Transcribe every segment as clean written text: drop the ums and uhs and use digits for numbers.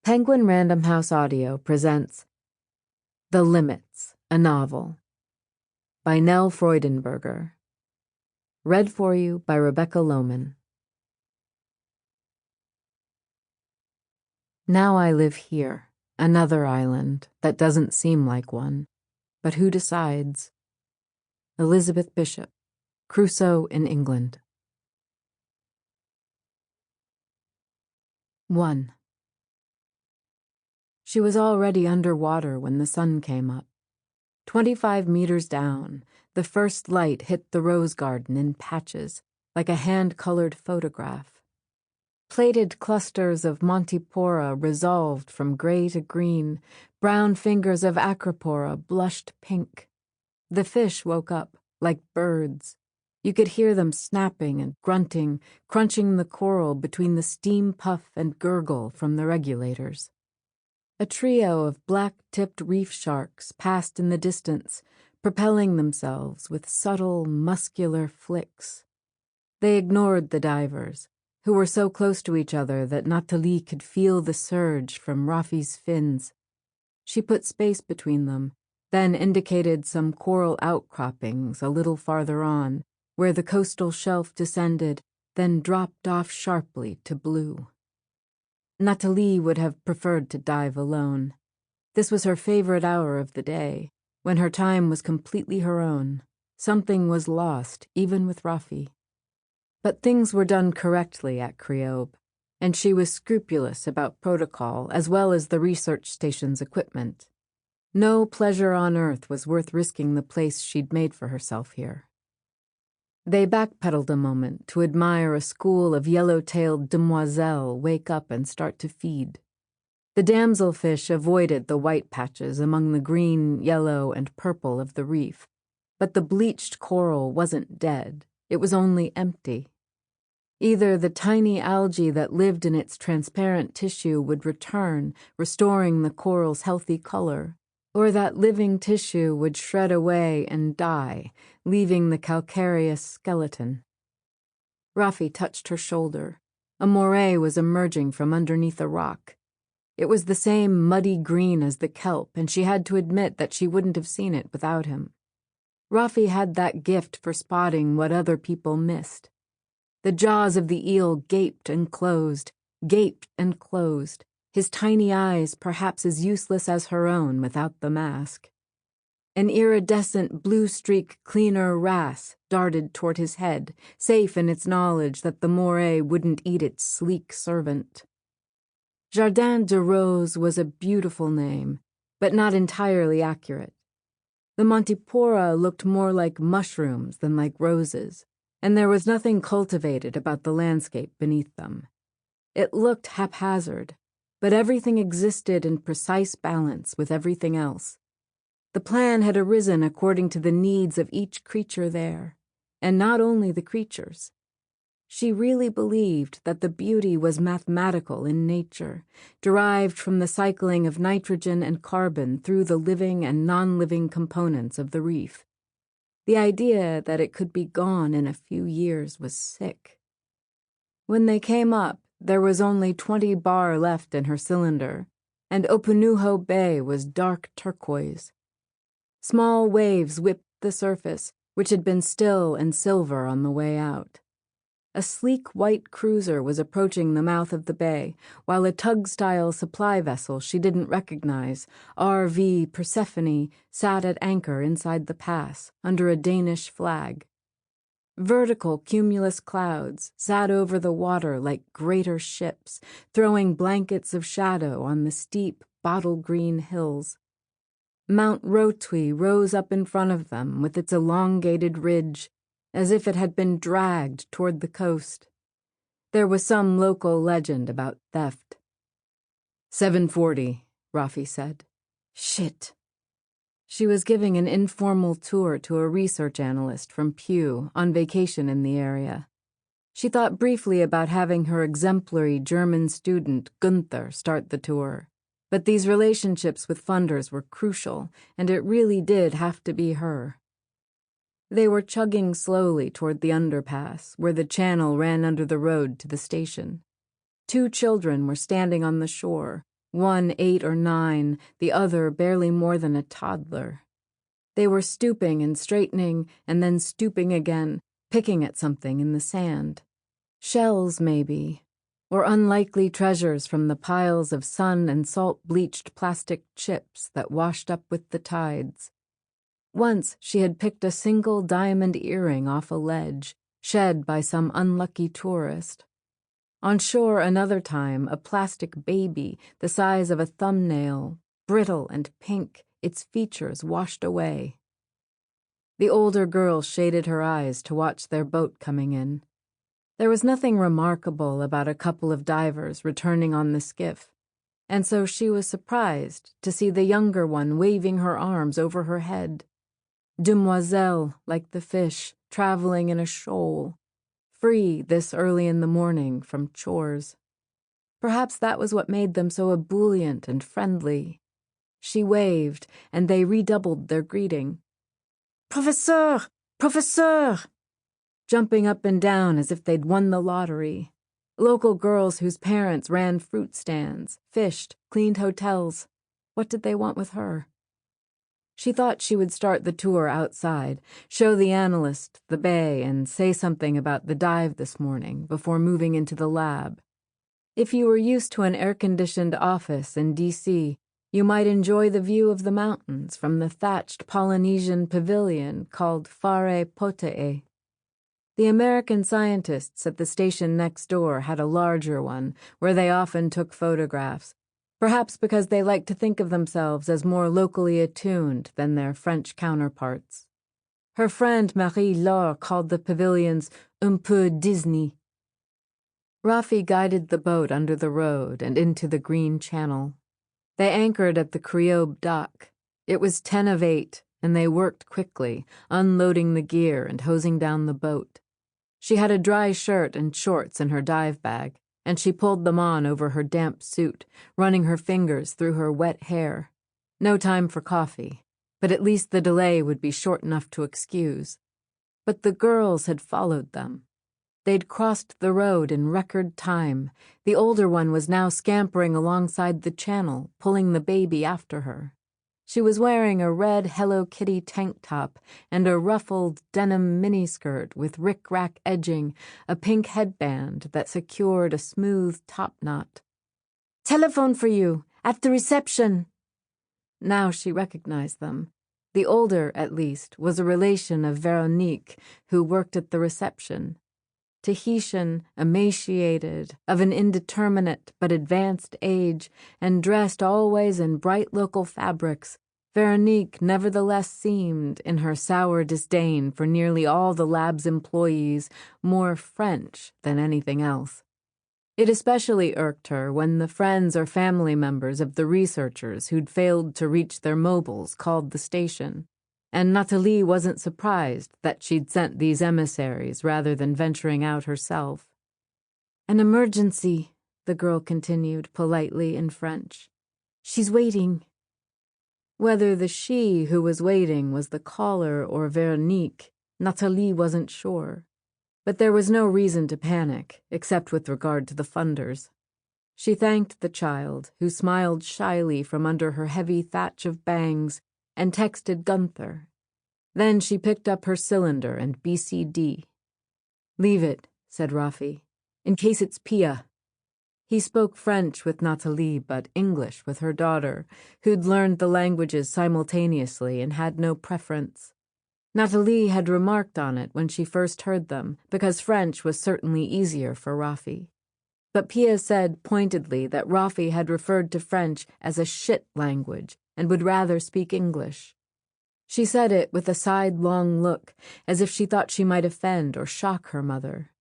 Penguin Random House Audio presents The Limits, a Novel by Nell Freudenberger. Read for you by Rebecca Lowman. Now I live here, another island that doesn't seem like one, but who decides? Elizabeth Bishop, Crusoe in England. 1. She was already underwater when the sun came up. 25 meters down, the first light hit the rose garden in patches, like a hand-colored photograph. Plated clusters of Montipora resolved from gray to green, brown fingers of Acropora blushed pink. The fish woke up, like birds. You could hear them snapping and grunting, crunching the coral between the steam puff and gurgle from the regulators. A trio of black-tipped reef sharks passed in the distance, propelling themselves with subtle, muscular flicks. They ignored the divers, who were so close to each other that Nathalie could feel the surge from Rafi's fins. She put space between them, then indicated some coral outcroppings a little farther on, where the coastal shelf descended, then dropped off sharply to blue. Nathalie would have preferred to dive alone. This was her favorite hour of the day, when her time was completely her own. Something was lost, even with Rafi. But things were done correctly at Criobe, and she was scrupulous about protocol as well as the research station's equipment. No pleasure on earth was worth risking the place she'd made for herself here. They backpedaled a moment to admire a school of yellow-tailed demoiselles wake up and start to feed. The damselfish avoided the white patches among the green, yellow, and purple of the reef, but the bleached coral wasn't dead, it was only empty. Either the tiny algae that lived in its transparent tissue would return, restoring the coral's healthy color, or that living tissue would shred away and die, leaving the calcareous skeleton. Rafi touched her shoulder. A moray was emerging from underneath a rock. It was the same muddy green as the kelp, and she had to admit that she wouldn't have seen it without him. Rafi had that gift for spotting what other people missed. The jaws of the eel gaped and closed, his tiny eyes perhaps as useless as her own without the mask. An iridescent blue-streak cleaner wrasse darted toward his head, safe in its knowledge that the moray wouldn't eat its sleek servant. Jardin de Rose was a beautiful name, but not entirely accurate. The Montipora looked more like mushrooms than like roses, and there was nothing cultivated about the landscape beneath them. It looked haphazard, but everything existed in precise balance with everything else. The plan had arisen according to the needs of each creature there, and not only the creatures. She really believed that the beauty was mathematical in nature, derived from the cycling of nitrogen and carbon through the living and non-living components of the reef. The idea that it could be gone in a few years was sick. When they came up, there was only 20 bar left in her cylinder, and Opunuho Bay was dark turquoise. Small waves whipped the surface, which had been still and silver on the way out. A sleek white cruiser was approaching the mouth of the bay, while a tug-style supply vessel she didn't recognize, R.V. Persephone, sat at anchor inside the pass, under a Danish flag. Vertical cumulus clouds sat over the water like greater ships, throwing blankets of shadow on the steep, bottle-green hills. Mount Rotui rose up in front of them with its elongated ridge, as if it had been dragged toward the coast. There was some local legend about theft. 7:40, Rafi said. Shit. She was giving an informal tour to a research analyst from Pew on vacation in the area. She thought briefly about having her exemplary German student Gunther start the tour, but these relationships with funders were crucial, and it really did have to be her. They were chugging slowly toward the underpass, where the channel ran under the road to the station. 2 children were standing on the shore, one 8 or 9, the other barely more than a toddler. They were stooping and straightening and then stooping again, picking at something in the sand. Shells, maybe, or unlikely treasures from the piles of sun and salt-bleached plastic chips that washed up with the tides. Once she had picked a single diamond earring off a ledge, shed by some unlucky tourist. On shore another time, a plastic baby the size of a thumbnail, brittle and pink, its features washed away. The older girl shaded her eyes to watch their boat coming in. There was nothing remarkable about a couple of divers returning on the skiff, and so she was surprised to see the younger one waving her arms over her head. Demoiselle, like the fish, traveling in a shoal, free this early in the morning from chores. Perhaps that was what made them so ebullient and friendly. She waved, and they redoubled their greeting. "Professeur! Professeur!" Jumping up and down as if they'd won the lottery. Local girls whose parents ran fruit stands, fished, cleaned hotels. What did they want with her? She thought she would start the tour outside, show the analyst the bay, and say something about the dive this morning before moving into the lab. If you were used to an air-conditioned office in D.C., you might enjoy the view of the mountains from the thatched Polynesian pavilion called Fare Potee. The American scientists at the station next door had a larger one, where they often took photographs, perhaps because they liked to think of themselves as more locally attuned than their French counterparts. Her friend Marie-Laure called the pavilions un peu Disney. Rafi guided the boat under the road and into the green channel. They anchored at the Criobe dock. It was 10 of 8, and they worked quickly, unloading the gear and hosing down the boat. She had a dry shirt and shorts in her dive bag, and she pulled them on over her damp suit, running her fingers through her wet hair. No time for coffee, but at least the delay would be short enough to excuse. But the girls had followed them. They'd crossed the road in record time. The older one was now scampering alongside the channel, pulling the baby after her. She was wearing a red Hello Kitty tank top and a ruffled denim miniskirt with rick-rack edging, a pink headband that secured a smooth top knot. "Telephone for you, at the reception." Now she recognized them. The older, at least, was a relation of Veronique, who worked at the reception. Tahitian, emaciated, of an indeterminate but advanced age, and dressed always in bright local fabrics, Veronique nevertheless seemed, in her sour disdain for nearly all the lab's employees, more French than anything else. It especially irked her when the friends or family members of the researchers who'd failed to reach their mobiles called the station. And Nathalie wasn't surprised that she'd sent these emissaries rather than venturing out herself. "An emergency," the girl continued politely in French. "She's waiting." Whether the she who was waiting was the caller or Veronique, Nathalie wasn't sure. But there was no reason to panic, except with regard to the funders. She thanked the child, who smiled shyly from under her heavy thatch of bangs, and texted Gunther. Then she picked up her cylinder and BCD. "Leave it," said Rafi, "in case it's Pia." He spoke French with Nathalie, but English with her daughter, who'd learned the languages simultaneously and had no preference. Nathalie had remarked on it when she first heard them, because French was certainly easier for Rafi. But Pia said pointedly that Rafi had referred to French as a shit language and would rather speak English. She said it with a sidelong look, as if she thought she might offend or shock her mother.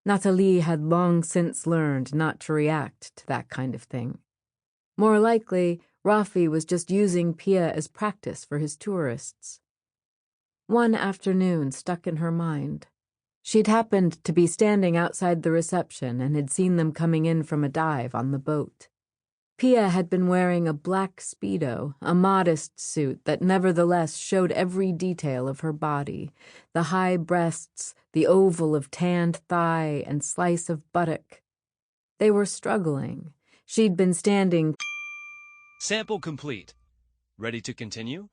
Nathalie had long since learned not to react to that kind of thing. More likely, Rafi was just using Pia as practice for his tourists. One afternoon stuck in her mind. She'd happened to be standing outside the reception and had seen them coming in from a dive on the boat. Pia had been wearing a black Speedo, a modest suit that nevertheless showed every detail of her body, the high breasts, the oval of tanned thigh and slice of buttock. They were struggling. She'd been standing Sample complete. Ready to continue?